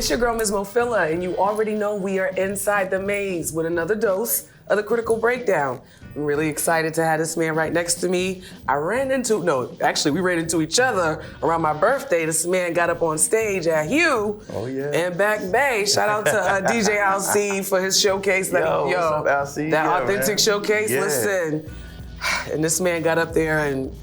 It's your girl, Ms. Mofilla, and you already know we are inside the maze with another dose of the Critical Breakdown. I'm really excited to have this man right next to me. We ran into each other around my birthday. This man got up on stage at Hugh and Back Bay. Shout out to DJ LC for his showcase. What's up, LC? That authentic showcase, Yeah. Listen. And this man got up there and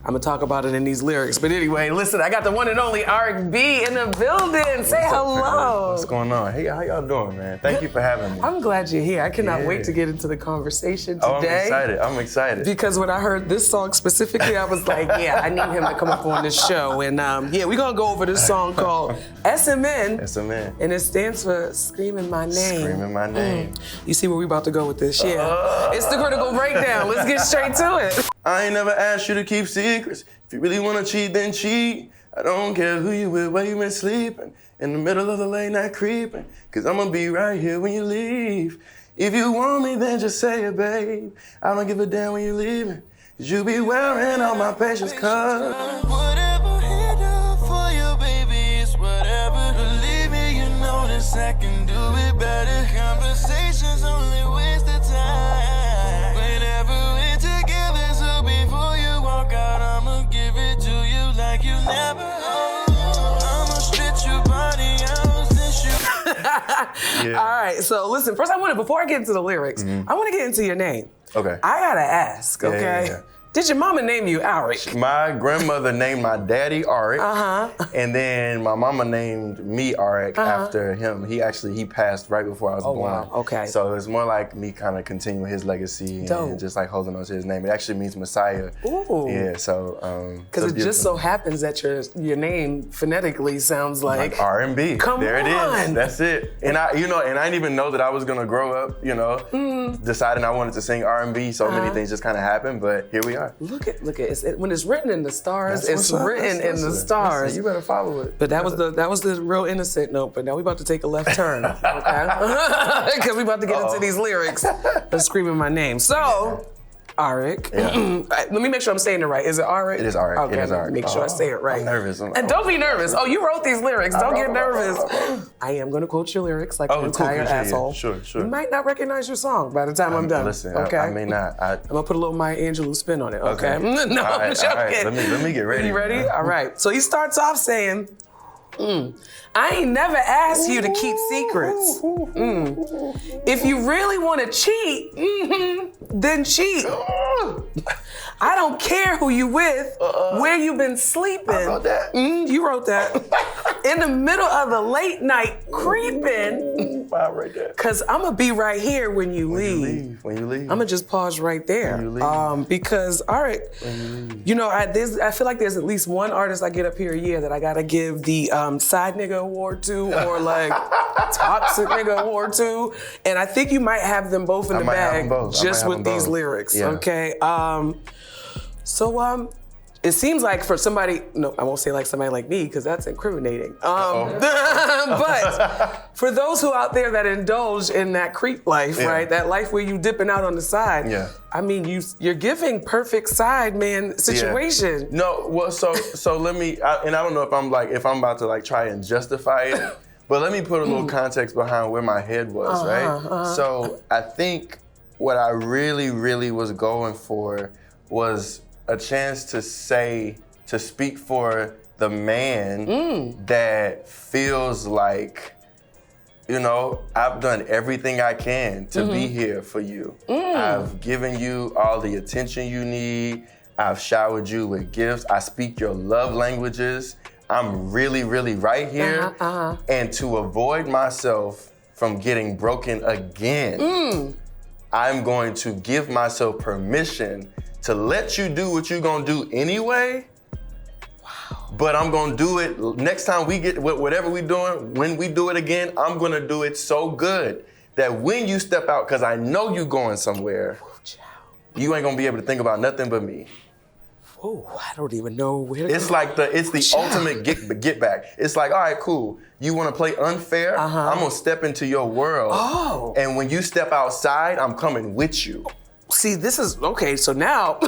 I'm gonna talk about it in these lyrics. But anyway, listen, I got the one and only Aric B in the building. Say hello. What's going on? Hey, how y'all doing, man? Thank you for having me. I'm glad you're here. I cannot wait to get into the conversation today. Oh, I'm excited. I'm excited. Because when I heard this song specifically, I was like, yeah, I need him to come up on this show. And we're gonna go over this song called SMN. SMN. And it stands for Screaming My Name. Screaming My Name. You see where we about to go with this, yeah. It's the Critical Breakdown. Let's get straight to it. I ain't never asked you to keep secrets. If you really wanna cheat, then cheat. I don't care who you with, where you been sleeping. In the middle of the late night creeping. Cause I'ma be right here when you leave. If you want me, then just say it, babe. I don't give a damn when you're leaving. Cause you be wearing all my patience, cause whatever he do for you, baby, it's whatever. Believe me, you know this, I can do it better. Conversations only waste the time. Whenever we're together, so before you walk out, I'ma give it to you like you never. I'ma spit your body out since you. All right, so listen, first before I get into the lyrics, I want to get into your name. Okay. I gotta ask, okay? Yeah. Did your mama name you Aric? My grandmother named my daddy Aric, and then my mama named me Aric after him. He passed right before I was born. Wow, okay. So it's more like me kind of continuing his legacy and just like holding on to his name. It actually means Messiah. Ooh. Yeah, so. Because it just so happens that your name phonetically sounds like R&B. Come there on. it is. That's it. And I didn't even know that I was gonna grow up, deciding I wanted to sing R&B. So many things just kind of happened, but here we are. Look at when it's written in the stars, That's it's written in the stars. Listen, you better follow it. But that was the real innocent note. But now we about to take a left turn, okay? Because we about to get into these lyrics of Screaming My Name. So, Aric, let me make sure I'm saying it right. Is it Aric? It is Aric. Okay, it is Aric. make sure I say it right. I'm nervous. And don't be nervous. Oh, you wrote these lyrics. Don't get nervous. I am going to quote your lyrics like an entire cool. asshole. Yeah. Sure. You might not recognize your song by the time I'm done. Listen, okay? I may not. I'm going to put a little Maya Angelou spin on it, okay? No, all right, I'm joking. All right. Let me get ready. You ready? All right. So he starts off saying, I ain't never asked you to keep secrets. If you really want to cheat, then cheat. I don't care who you with, where you been sleeping. I wrote that. You wrote that. In the middle of the late night creeping. Wow, right there. Cause I'm gonna be right here when you leave. When you leave. I'm gonna just pause right there. When you leave. Because Aric, I feel like there's at least one artist I get up here a year that I gotta give the side nigga award to, or like toxic nigga award to, and I think you might have them both in the bag just with these lyrics. Yeah. Okay. It seems like for somebody, no, I won't say like somebody like me because that's incriminating. But for those who out there that indulge in that creep life, right? That life where you dipping out on the side. Yeah. I mean, you're giving perfect side man situation. Yeah. No, well, so let me, and I don't know if I'm about to like try and justify it, but let me put a little context behind where my head was, right? So I think what I really, really was going for was a chance to speak for the man that feels like, I've done everything I can to be here for you. I've given you all the attention you need. I've showered you with gifts. I speak your love languages. I'm really, really right here. And to avoid myself from getting broken again, I'm going to give myself permission to let you do what you're gonna do anyway. Wow. But I'm gonna do it next time we get whatever we're doing, when we do it again, I'm gonna do it so good that when you step out, cause I know you going somewhere, you ain't gonna be able to think about nothing but me. Oh, I don't even know where to It's go. like it's the ultimate get back. It's like, all right, cool. You wanna play unfair? I'm gonna step into your world. Oh. And when you step outside, I'm coming with you. See, this is, okay, so now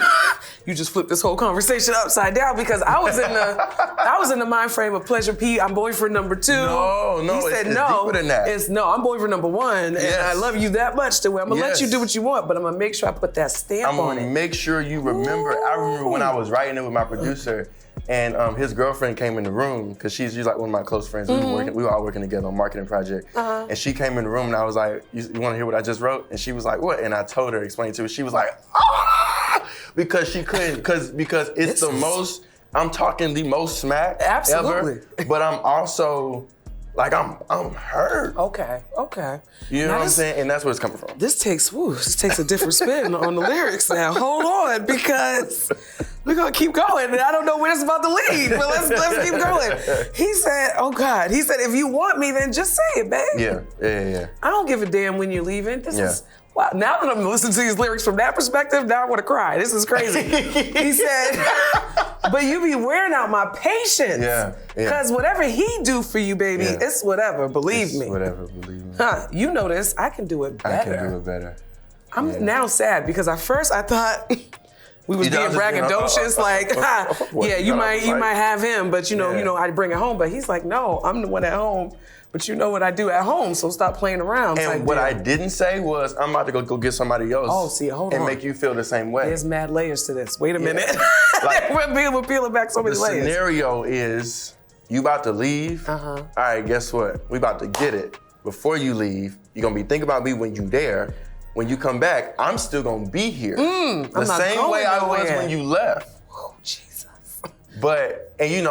you just flipped this whole conversation upside down because I was in the mind frame of Pleasure P. I'm boyfriend number 2. No, He said it's no. deeper than that. I'm boyfriend number 1, and I love you that much to where I'm gonna let you do what you want, but I'm gonna make sure I put that stamp on it. I'm gonna make sure you remember. Ooh. I remember when I was writing it with my producer, and his girlfriend came in the room because she's like one of my close friends. We were all working together on a marketing project, and she came in the room, and I was like, "You want to hear what I just wrote?" And she was like, "What?" And I told her, explained to her. She was like, "Ah!" Because she couldn't, because it's most. I'm talking the most smack ever, but I'm also like I'm hurt. Okay. You know what I'm saying? And that's where it's coming from. This takes a different spin on the lyrics now. Hold on, because we're gonna keep going, and I don't know where it's about to lead, but let's keep going. He said, "Oh God," he said, "If you want me, then just say it, babe." Yeah. I don't give a damn when you're leaving. This is. Wow, now that I'm listening to these lyrics from that perspective, now I want to cry. This is crazy. He said, but you be wearing out my patience. Yeah. Because whatever he do for you, baby, it's whatever, believe me. Whatever, believe me. You know this, I can do it better. I can do it better. I'm now sad because at first I thought we was being braggadocious, you might have him, but you know, I'd bring it home. But he's like, no, I'm the one at home. But you know what I do at home, so stop playing around. And what I didn't say was, I'm about to go get somebody else. Oh, see, hold on. And make you feel the same way. There's mad layers to this. Wait a minute. We're peeling back so many layers. The scenario is, you about to leave. All right, guess what? We about to get it. Before you leave, you're gonna be thinking about me when you there. When you come back, I'm still gonna be here. The same way I was when you left. Oh, Jesus. But I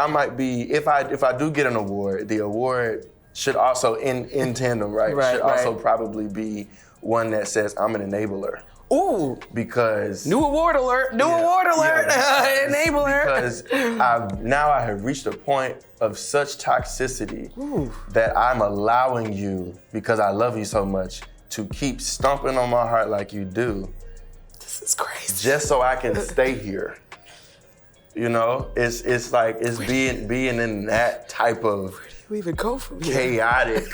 might be, if I do get an award, the award should also in tandem, right? Should also probably be one that says I'm an enabler. Ooh. Because new award alert. Enabler. Because I have reached a point of such toxicity that I'm allowing you, because I love you so much, to keep stomping on my heart like you do. This is crazy. Just so I can stay here. You know, it's being in that type of where do you even go from here? Chaotic.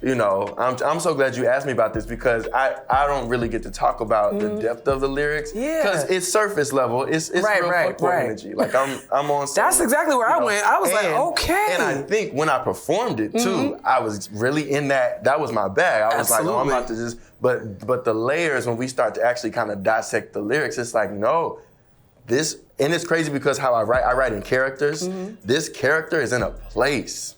You know, I'm so glad you asked me about this because I don't really get to talk about the depth of the lyrics. Yeah. Because it's surface level. It's real fuckboy energy. Like I'm on. That's exactly where I went. I was like, okay. And I think when I performed it too, I was really in that. That was my bag. I was like, oh, I'm about to just. But the layers, when we start to actually kind of dissect the lyrics, it's like, no, this. And it's crazy because how I write in characters. This character is in a place.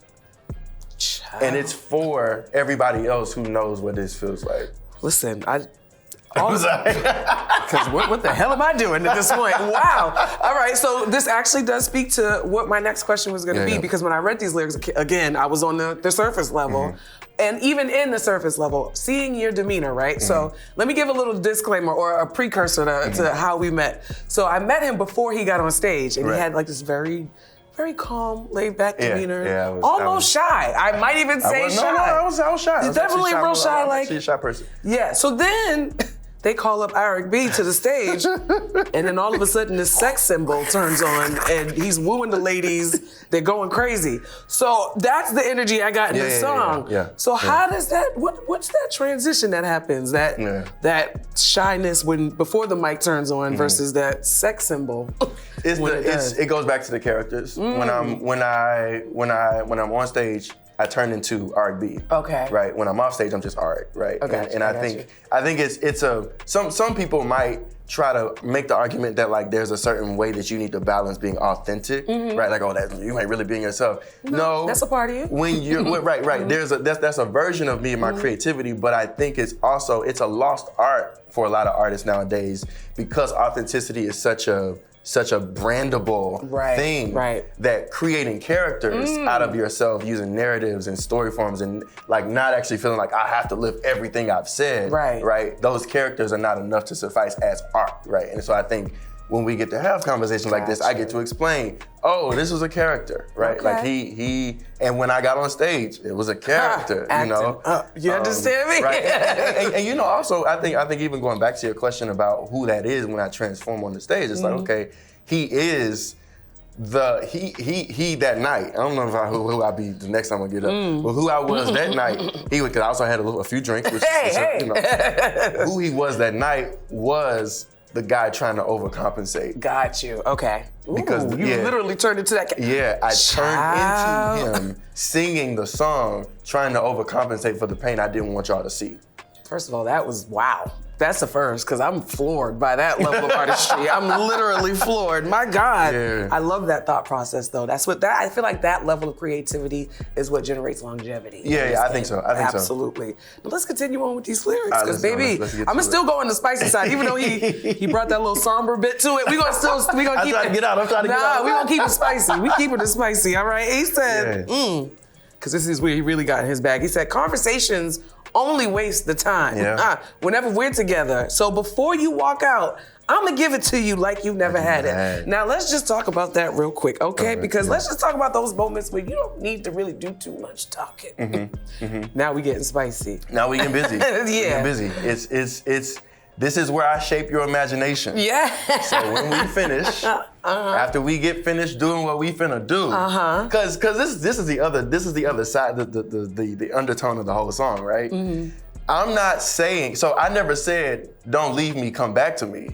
Child. And it's for everybody else who knows what this feels like. Listen, because what the hell am I doing at this point? Wow. All right, so this actually does speak to what my next question was gonna be, because when I read these lyrics, again, I was on the surface level. And even in the surface level, seeing your demeanor, right? So let me give a little disclaimer or a precursor to how we met. So I met him before he got on stage, and he had like this very calm, laid back demeanor. Almost shy. I might even say shy. I was shy. He's definitely real shy. I'm actually a shy person. Yeah, so then they call up Aric B to the stage, and then all of a sudden this sex symbol turns on, and he's wooing the ladies. They're going crazy. So that's the energy I got in the song. So how does that? What's that transition that happens? That shyness before the mic turns on versus that sex symbol. It goes back to the characters. When I'm on stage, I turn into Aric B. Okay. Right. When I'm off stage, I'm just Aric. Right. Okay. And I think it's some people might try to make the argument that like there's a certain way that you need to balance being authentic. Right. Like, you ain't really being yourself. No. That's a part of you. When you're right. That's a version of me and my creativity, but I think it's a lost art for a lot of artists nowadays because authenticity is such a brandable thing that creating characters out of yourself using narratives and story forms and like not actually feeling like I have to live everything I've said, right? Those characters are not enough to suffice as art, right? And so I think when we get to have conversations like this, I get to explain, oh, this was a character, right? Like he, and when I got on stage, it was a character, you know? You understand me? Right. and you know, also, I think even going back to your question about who that is when I transform on the stage, it's like, okay, he is he that night. I don't know who I'll be the next time I get up, but who I was that night, because I also had a few drinks, which, you know, who he was that night was the guy trying to overcompensate. Got you. Okay. Because you literally turned into that. Yeah, I Child. turned into him singing the song, trying to overcompensate for the pain I didn't want y'all to see. First of all, that was wow. That's the first, because I'm floored by that level of artistry. I'm literally floored. My God. Yeah. I love that thought process, though. I feel like that level of creativity is what generates longevity. Yeah, I think so. I think so. Absolutely. But let's continue on with these lyrics, All right, because let's go. baby, Let's get I'm to still it. go on the spicy side, even though he brought that little somber bit to it. We gonna keep I'm trying to get out. we gonna keep it spicy. We keeping it spicy. All right. He said, because this is where he really got in his bag. He said, conversations only waste the time. Whenever we're together. So before you walk out, I'm gonna give it to you like you've never had it. Now let's just talk about that real quick, okay? Because let's just talk about those moments where you don't need to really do too much talking. Now we getting spicy. Now we getting busy. Yeah. We getting busy. It's this is where I shape your imagination. Yeah. So when we finish, after we get finished doing what we finna do, because this is the other side, the undertone of the whole song, right? I'm not saying, so I never said, don't leave me, come back to me.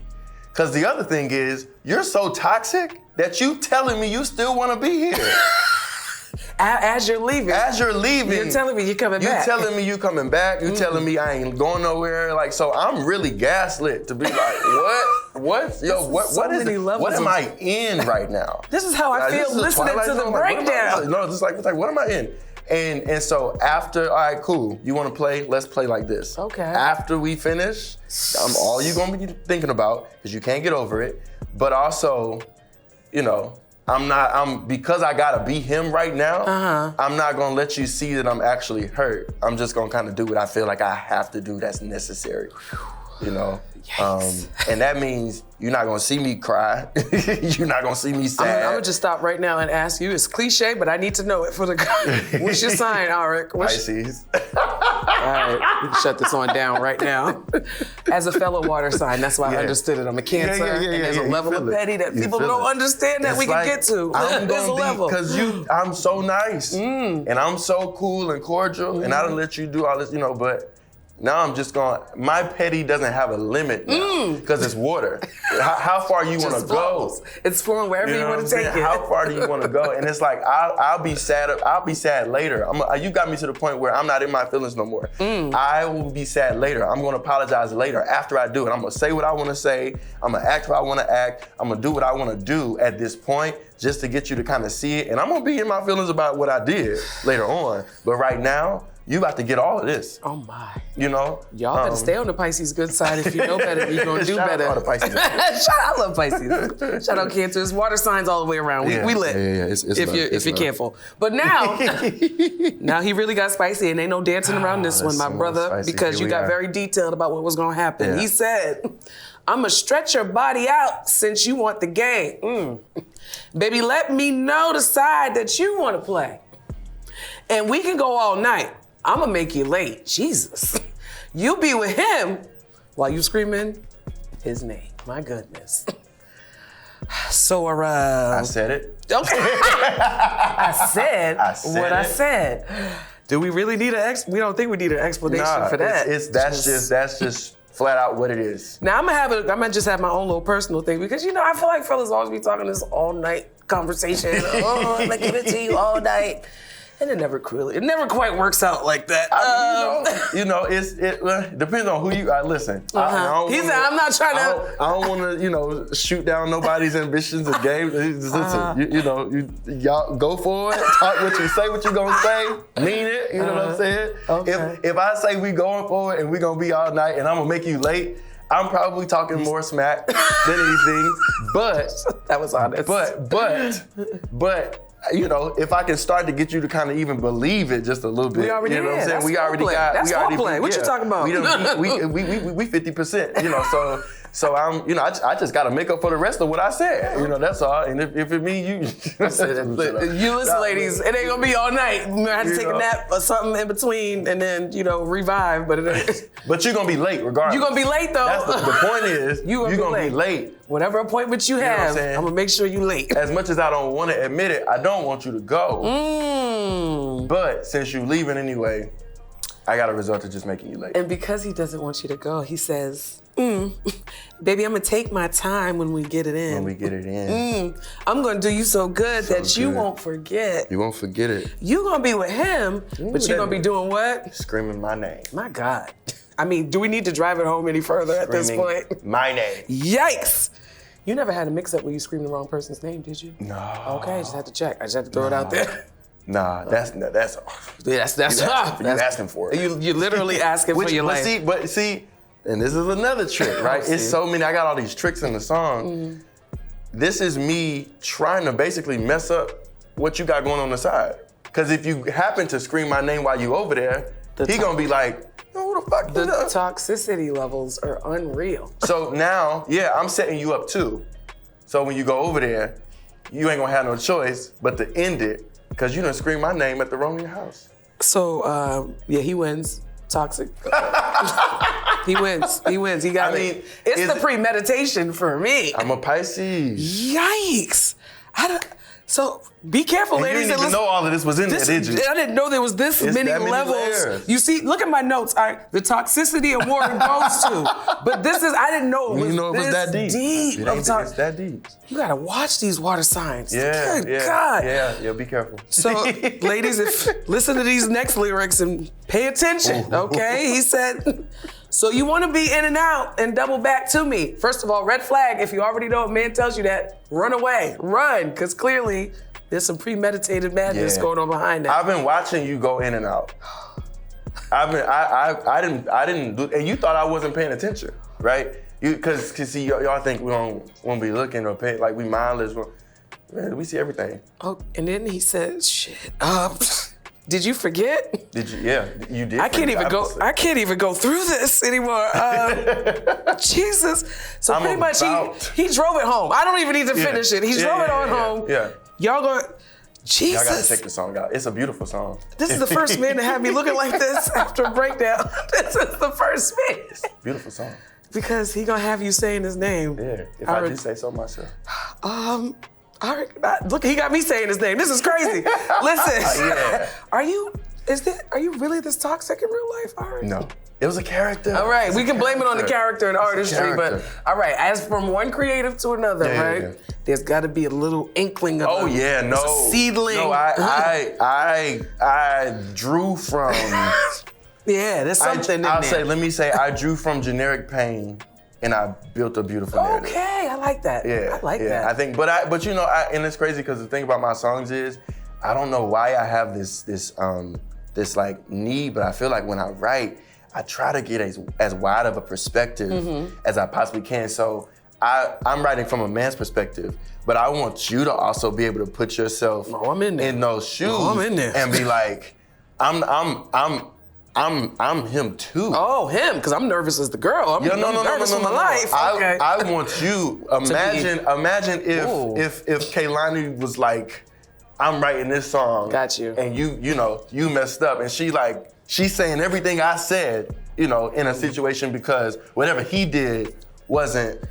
Because the other thing is, you're so toxic that you telling me you still want to be here. As you're leaving. As you're leaving. You're telling me you're coming back. You're telling me you coming back. You're telling me I ain't going nowhere. Like, so I'm really gaslit to be like, what? Yo, what is it? What am I in right now? This is how I feel listening to the breakdown. No, it's like, what am I in? And so after, all right, cool. You want to play? Let's play like this. Okay. After we finish, all you're gonna be thinking about is you can't get over it, but also, you know, because I gotta be him right now, I'm not gonna let you see that I'm actually hurt. I'm just gonna kind of do what I feel like I have to do that's necessary, you know? And that means you're not gonna see me cry. You're not gonna see me sad. I'm gonna just stop right now and ask you, it's cliche, but I need to know it for the what's your sign, Aric? Pisces. All right, we can shut this one down right now. As a fellow water sign, that's why I understood it. I'm a Cancer, and there's a level of petty that people don't understand that we can get to. There's a level. Because I'm so nice, and I'm so cool and cordial, and I don't let you do all this, you know, but now I'm just going, my petty doesn't have a limit now, because it's water. How far you want to go? It's flowing wherever you want to take it. How far do you want to go? And it's like, I'll be sad later. You got me to the point where I'm not in my feelings no more. I will be sad later. I'm going to apologize later after I do it. I'm going to say what I want to say. I'm going to act what I want to act. I'm going to do what I want to do at this point just to get you to kind of see it. And I'm going to be in my feelings about what I did later on. But right now, you about to get all of this. Oh my. You know? Y'all better stay on the Pisces good side. If you know better, you're going to do better. Shout out to Pisces. I love Pisces. Shout out Cancer. It's water signs all the way around. We lit. Yeah. It's if you're careful. But now, now he really got spicy and ain't no dancing around this one, my brother, spicy. because you got very detailed about what was going to happen. Yeah. He said, I'm going to stretch your body out since you want the game. Baby, let me know the side that you want to play. And we can go all night. I'm gonna make you late. Jesus. You be with him while you screaming his name. My goodness. So, I said it. Okay. I said what I it. said. Do we really need we don't think we need an explanation for that. That's just flat out what it is. Now I'm gonna just have my own little personal thing because I feel like fellas always be talking this all night conversation. Oh, I'm gonna give it to you all night. And it never quite works out like that. It depends on who you listen. He said, I'm not trying to. I don't want to, shoot down nobody's ambitions or games. Listen, y'all go for it. Talk what you say, what you gonna say. Mean it. You know what I'm saying? Okay. If I say we going for it and we gonna be all night and I'm gonna make you late, I'm probably talking more smack than anything. But that was honest. But. If I can start to get you to kind of even believe it just a little bit, we already you know what I'm saying? That's we already foreplay. got. That's foreplay. What you talking about? We 50%. So I'm, I just got to make up for the rest of what I said. That's all. And if it means you listen, ladies, it ain't gonna be all night. You're gonna have to take a nap or something in between, and then revive. But you're gonna be late regardless. You're gonna be late though. That's the point is you're gonna be late. Whatever appointment you have, I'm gonna make sure you late. As much as I don't want to admit it, I don't want you to go. But since you're leaving anyway, I gotta resort to just making you late. And because he doesn't want you to go, he says, Baby, I'm gonna take my time when we get it in. When we get it in. I'm gonna do you so good that you good. won't forget. You won't forget it. You gonna be with him, but you gonna be doing what? Screaming my name. My God. I mean, do we need to drive it home any further at this Screaming point? my name. Yikes! You never had a mix-up where you screamed the wrong person's name, did you? No. Okay, just had to check. I just had to throw it out there. Nah, that's Yeah, that's tough. you asking for it. You literally asking for your life. But see, and this is another trick, right? It's so many. I got all these tricks in the song. This is me trying to basically mess up what you got going on the side. Because if you happen to scream my name while you over there, he gonna be like, who the fuck The is that? toxicity levels are unreal. So now, yeah, I'm setting you up too. So when you go over there, you ain't gonna have no choice but to end it because you done scream my name at the wrong in your house. So, yeah, he wins. Toxic. He wins. He got mean, it. It's the premeditation for me. I'm a Pisces. Yikes. So be careful, And you ladies. didn't even know all of this was in there, did you? I didn't know there was this many that many levels. layers. You see, look at my notes. All right, the toxicity award goes to. But this is, I didn't know it was that deep. It's that deep. You gotta watch these water signs. Yeah, Good God. Yeah, be careful. So, ladies, listen to these next lyrics and pay attention, okay? He said, so you want to be in and out and double back to me. First of all, red flag, if you already know a man tells you that, run away, run, because clearly there's some premeditated madness going on behind that. I've been watching you go in and out. I didn't do, and you thought I wasn't paying attention, right? Because see, y'all think we won't be looking or pay, like we mindless. Man, we see everything. Oh, and then he said, shit, did you forget? Did you? Yeah, you did. I can't even go through this anymore. Jesus. So pretty much he drove it home. I don't even need to finish it. He drove it on home. Yeah. Y'all going, Jesus. Y'all gotta check the song out. It's a beautiful song. This is the first man to have me looking like this after a breakdown. This is the first man. It's a beautiful song. Because he gonna have you saying his name. Yeah, if I do say so myself. Look, he got me saying his name. This is crazy. Listen, are you really this toxic in real life, Aric? No, it was a character. All right, we can blame it on the character and artistry, but character. all right, as from one creative to another, right? Yeah. There's got to be a little inkling of a seedling. No, I drew from. Yeah, there's something in there. Let me say, I drew from generic pain, and I built a beautiful narrative. Okay, I like that. Yeah, I like that. I think, but you know, and it's crazy because the thing about my songs is, I don't know why I have this like need, but I feel like when I write, I try to get as wide of a perspective as I possibly can. So I'm writing from a man's perspective, but I want you to also be able to put yourself in those shoes and be like, I'm him too. Oh, him, because I'm nervous as the girl. I'm nervous for my life. Okay. I want you. Imagine if Kaylani was like, I'm writing this song. Got you. And you messed up, and she's saying everything I said, in a situation because whatever he did wasn't,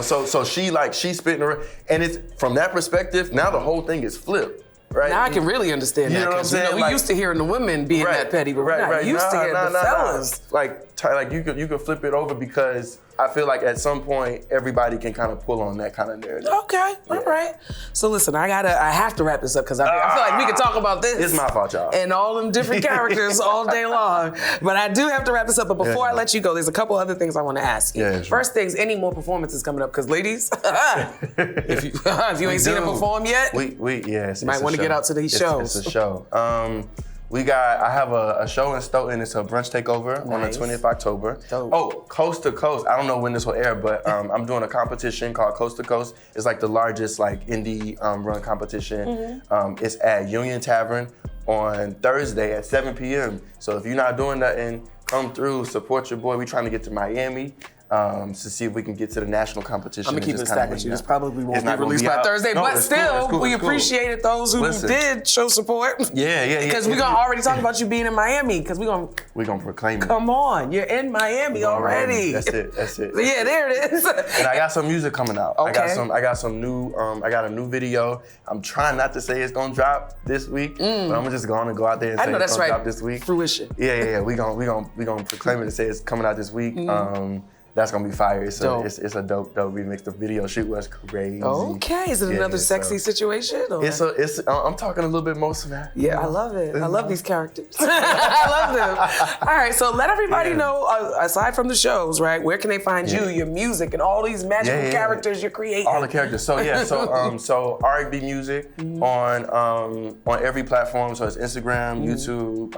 so she's spitting her, and it's from that perspective. Now the whole thing is flipped. Right? Now I can really understand that. You know what I'm saying? We used to hearing the women being that petty, but we're not used to hearing the fellas. Like you could flip it over because I feel like at some point everybody can kind of pull on that kind of narrative. Okay, all right. So listen, I have to wrap this up because I feel like we can talk about this. It's my fault, y'all. And all them different characters all day long. But I do have to wrap this up. But before I let you go, there's a couple other things I want to ask you. Yeah, First things, any more performances coming up? Because ladies, if you ain't seen him perform yet, you might want to get out to these shows. It's a show. I have a show in Stoughton. It's a brunch takeover on the 20th of October. Dope. Oh, Coast to Coast. I don't know when this will air, but I'm doing a competition called Coast to Coast. It's like the largest indie run competition. It's at Union Tavern on Thursday at 7 p.m. So if you're not doing nothing, come through, support your boy. We trying to get to Miami. To see if we can get to the national competition. I'm gonna keep it stacked with you. This probably won't be released by out. Thursday, No, but it's still, cool. we appreciated those who did show support. Yeah. Because we're gonna already talk about you being in Miami. Because we're gonna proclaim it. Come on, you're in Miami already. That's it. Yeah, there it is. And I got some music coming out. Okay. I got some new. I got a new video. I'm trying not to say it's gonna drop this week, but I'm just gonna go out there and say it's gonna drop this week. Fruition. Yeah. We gonna proclaim it and say it's coming out this week. That's gonna be fire. It's Dope. a dope remix. The video shoot was crazy. Okay, is it another sexy situation? Or? I'm talking a little bit most of that. Yeah, I love it. I love these characters. I love them. All right, so let everybody know, aside from the shows, right, where can they find you, your music, and all these magical characters you're creating? All the characters. So so Aric B Music on every platform. So it's Instagram, YouTube,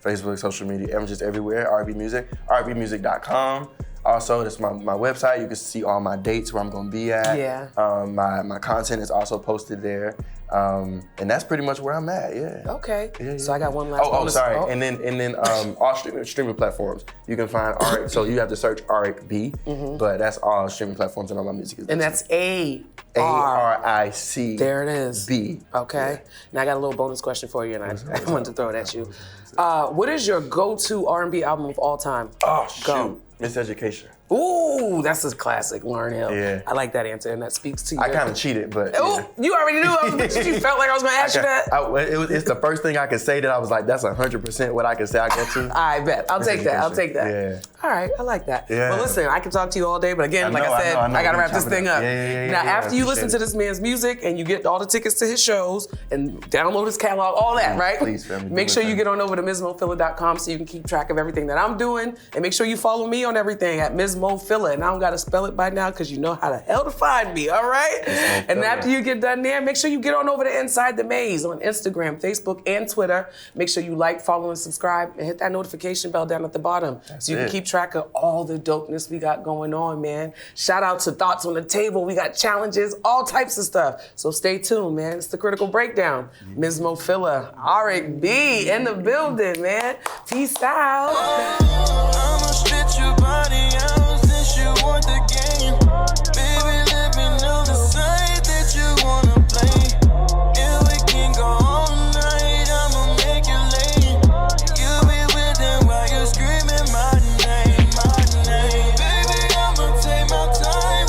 Facebook, social media, just everywhere. Aric B Music, aricbmusic.com. Also, that's my website. You can see all my dates where I'm gonna be at. Yeah. My content is also posted there. And that's pretty much where I'm at, Okay. Yeah. So I got one last bonus. Sorry. And then all streaming platforms. You can find Aric, so you have to search Aric B, but that's all streaming platforms and all my music is And that's A-R-I-C. There it is. B. Okay. Yeah. Now I got a little bonus question for you, and I wanted to throw it at you. What is your go-to R&B album of all time? Oh, shoot. Miseducation. Ooh, that's a classic, Lauryn Hill. Yeah. I like that answer, and that speaks to you. I kind of cheated, but You already knew. You felt like I was going to ask you that? It's the first thing I could say that I was like, that's 100% what I can say I go to. I bet. I'll take that. Yeah. All right, I like that. Yeah. Well, listen, I can talk to you all day, but again, like I said, I got to wrap this thing up. Now, after you listen to this man's music and you get all the tickets to his shows and download his catalog, all that, right? Please, family. Make sure you get on over to MizMoFilla.com so you can keep track of everything that I'm doing, and make sure you follow me on everything at MizMoFilla. And I don't got to spell it by now because you know how the hell to find me, all right? And after you get done there, make sure you get on over to Inside the Maze on Instagram, Facebook, and Twitter. Make sure you like, follow, and subscribe, and hit that notification bell down at the bottom so you can keep track of all the dopeness we got going on, man. Shout out to Thoughts on the Table. We got challenges, all types of stuff. So stay tuned, man. It's the Critical Breakdown. MizMoFilla, Aric B in the building, man. Peace out. I'ma spit your body out.